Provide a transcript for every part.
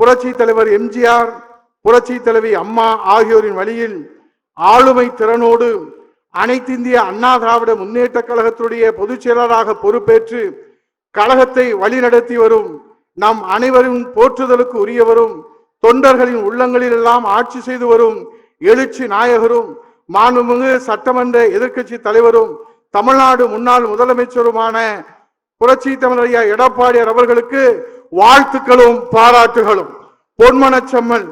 புரட்சி தலைவர் எம்ஜிஆர், புரட்சி தலைவி அம்மா ஆகியோரின் வழியில் ஆளுமை திறனோடு அனைத்திந்திய அண்ணா திராவிட முன்னேற்ற கழகத்துடைய பொதுச் செயலராக பொறுப்பேற்று கழகத்தை வழிநடத்தி வரும் நம் அனைவரும் போற்றுதலுக்கு உரியவரும் தொண்டர்களின் உள்ளங்களில் எல்லாம் ஆட்சி செய்து வரும் எழுச்சி நாயகரும் மாண்புமிகு சட்டமன்ற எதிர்க்கட்சி தலைவரும் தமிழ்நாடு முன்னாள் முதலமைச்சருமான புரட்சி தமிழர் ஐயா எடப்பாடியார் அவர்களுக்கு வாழ்த்துக்களும் பாராட்டுகளும். பொன்மனச்செம்மல்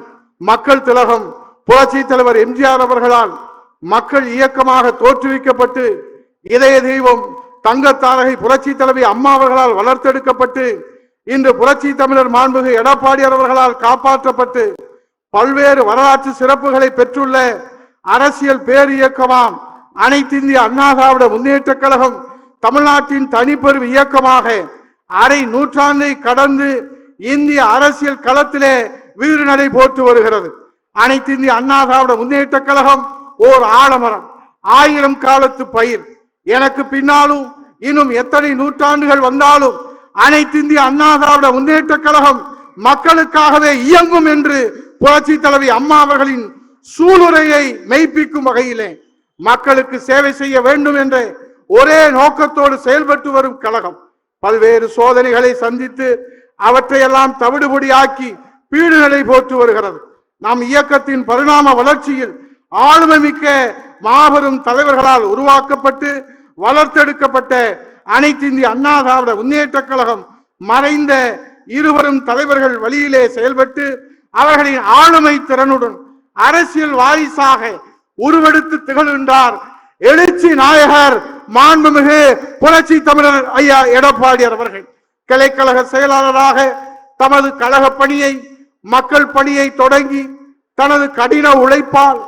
மக்கள் திலகம் புரட்சி தலைவர் எம்ஜிஆர் அவர்களால் மக்கள் இயக்கமாக தோற்றுவிக்கப்பட்டு இதய தெய்வம் தங்கத்தாரகை புரட்சி தலைவி அம்மா அவர்களால் வளர்த்தெடுக்கப்பட்டு இன்று புரட்சி தமிழர் மாண்புமிகு எடப்பாடியார் அவர்களால் காப்பாற்றப்பட்டு பல்வேறு வரலாற்று சிறப்புகளை பெற்றுள்ள அரசியல் பேர் இயக்கமாம் அனைத்திந்திய அண்ணா திராவிட முன்னேற்ற கழகம் தமிழ்நாட்டின் தனிப்பெரும் இயக்கமாக அரை நூற்றாண்டை கடந்து இந்திய அரசியல் களத்திலே வீறு நடை போட்டு வருகிறது. அனைத்திந்திய அண்ணா திராவிட முன்னேற்ற கழகம் ஓர் ஆலமரம், 1000 காலத்து பயிர். எனக்கு பின்னாலும் இன்னும் எத்தனை நூற்றாண்டுகள் வந்தாலும் அனைத்திந்திய அண்ணா திராவிட முன்னேற்ற கழகம் மக்களுக்காகவே இயங்கும் என்று புரட்சி தலைவி அம்மா அவர்களின் சூளுரையை மெய்ப்பிக்கும் வகையிலே மக்களுக்கு சேவை செய்ய வேண்டும் என்ற ஒரே நோக்கத்தோடு செயல்பட்டு வரும் கழகம் பல்வேறு சோதனைகளை சந்தித்து அவற்றையெல்லாம் தவிடுபொடியாக்கி பீடுகளை போட்டு வருகிறது. நம் இயக்கத்தின் பரிணாம வளர்ச்சியில் ஆளுமை மிக்க மாபெரும் தலைவர்களால் உருவாக்கப்பட்டு வளர்த்தெடுக்கப்பட்ட அனைத்திந்திய அண்ணா திராவிட முன்னேற்ற கழகம் மறைந்த இருவரும் தலைவர்கள் வழியிலே செயல்பட்டு அவர்களின் ஆளுமை திறனுடன் அரசியல் வாரிசாக உருவெடுத்து திகழ்கின்றார் எழுச்சி நாயகர் மாண்புமிகு புரட்சி தமிழர் ஐயா எடப்பாடியார் அவர்கள். கிளைக்கழக செயலாளராக தமது கழக பணியை மக்கள் பணியை தொடங்கி தனது கடின உழைப்பால்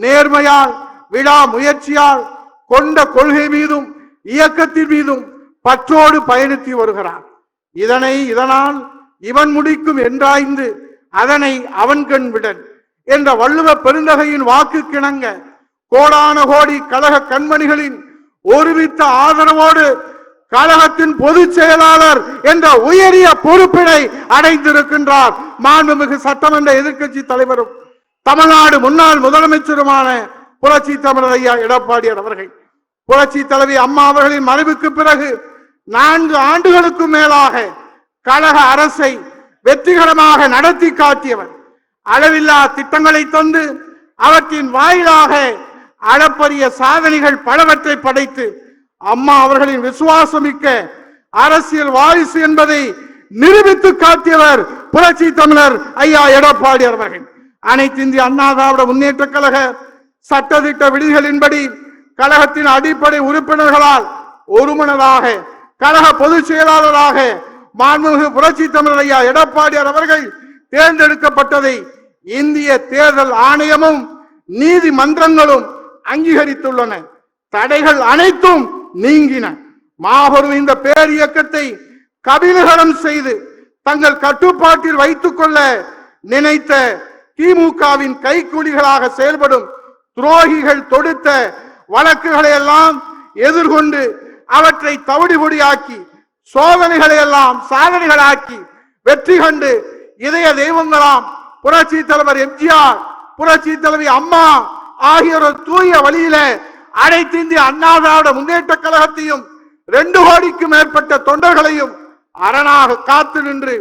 நேர்மையால் விடா முயற்சியால் கொண்ட கொள்கை மீதும் இயக்கத்தின் மீதும் பற்றோடு பயணித்து வருகிறார். இதனால் இவன் முடிக்கும் என்றாய்ந்து அதனை அவன் கண் விடன் என்ற வள்ளுவ பெருந்தகையின் வாக்கு கிணங்க கோடான கோடி கழக கண்மணிகளின் ஒருமித்த ஆதரவோடு கழகத்தின் பொதுச் செயலாளர் என்ற உயரிய பொறுப்பினை அடைந்திருக்கின்றார் மாண்புமிகு சட்டமன்ற எதிர்க்கட்சி தலைவரும் தமிழ்நாடு முன்னாள் முதலமைச்சருமான புரட்சி தமிழர் ஐயா எடப்பாடியார் அவர்கள். புரட்சி தலைவி அம்மா அவர்களின் மறைவுக்கு பிறகு 4 ஆண்டுகளுக்கு மேலாக கழக அரசை வெற்றிகரமாக நடத்தி காட்டியவர். அளவில்லா திட்டங்களை தந்து அவற்றின் வாயிலாக அளப்பரிய சாதனைகள் பலவற்றை படைத்து அம்மா அவர்களின் விசுவாசமிக்க அரசியல் வாரிசு என்பதை நிரூபித்து காட்டியவர் புரட்சி தமிழர் ஐயா எடப்பாடியார் அவர்கள். அனைத்து இந்திய அண்ணா திராவிட முன்னேற்ற கழக சட்டத்திட்ட விதிகளின்படி கழகத்தின் அடிப்படை உறுப்பினர்களால் ஒருமனதாக கழக பொதுச் செயலாளராக மாண்புமிகு புரட்சி தமிழர் ஐயா எடப்பாடியார் அவர்கள் தேர்ந்தெடுக்கப்பட்டதை இந்திய தேர்தல் ஆணையமும் நீதிமன்றங்களும் அங்கீகரித்துள்ளன. தடைகள் அனைத்தும் நீங்கின. மாபெரும் இந்த பேர் இயக்கத்தை கபிலகரம் செய்து தங்கள் கட்டுப்பாட்டில் வைத்துக் கொள்ள நினைத்த திமுகவின் கைக்கூலிகளாக செயல்படும் துரோகிகள் தொடுத்த வழக்குகளை எல்லாம் எதிர்கொண்டு அவற்றை தவிடுபொடியாக்கி சோதனைகளை எல்லாம் சாதனைகளாக்கி வெற்றி கண்டு இதய தெய்வங்களாம் புரட்சி தலைவர் எம்ஜிஆர், புரட்சி தலைவி அம்மா ஆகியோர் தூய வழியில அனைத்து இந்திய அண்ணா திராவிட முன்னேற்ற கழகத்தையும் 2 கோடிக்கும் மேற்பட்ட தொண்டர்களையும் அரணாக காத்து நின்று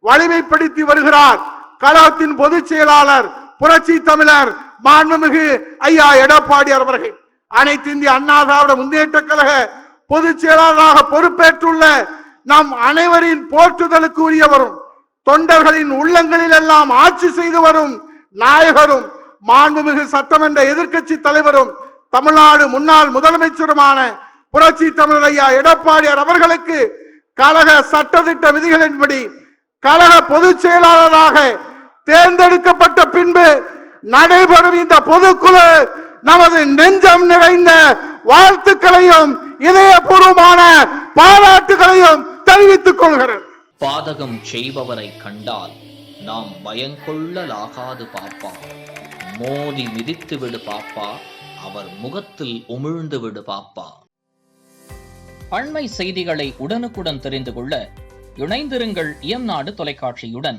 வலிமைப்படுத்தி வருகிறார் கழகத்தின் பொதுச் செயலாளர் புரட்சி தமிழர் மாண்புமிகு ஐயா எடப்பாடியார் அவர்கள். அனைத்து இந்திய அண்ணா திராவிட முன்னேற்ற கழக பொதுச் செயலாளராக பொறுப்பேற்றுள்ள நம் அனைவரின் போற்றுதலுக்கு உரியவரும் தொண்டர்களின் உள்ளங்களில் எல்லாம் ஆட்சி செய்து வரும் நாயகரும் மாண்புமிகு சட்டமன்ற எதிர்க்கட்சி தலைவரும் தமிழ்நாடு முன்னாள் முதலமைச்சருமான புரட்சி தமிழர் ஐயா எடப்பாடியார் அவர்களுக்கு கழக சட்டத்திட்ட விதிகளின்படி கழக பொதுச் செயலாளராக தேர்ந்தெடுக்கப்பட்ட பின்பு நடைபெறும் இந்த பொதுக்குழு நமது நெஞ்சம் நிறைந்த வாழ்த்துக்களையும் இதயபூர்வமான பாராட்டுகளையும் தெரிவித்துக் கொள்கிறேன். பாதகம் செய்பவரை கண்டால் நாம் பயங்கொள்ளலாகாது பாப்பா, மோதி மிதித்து விடு பாப்பா, அவர் முகத்தில் உமிழ்ந்து விடு பாப்பா. அண்மை செய்திகளை உடனுக்குடன் தெரிந்து கொள்ள இணைந்திருங்கள் இயம்நாடு தொலைக்காட்சியுடன்.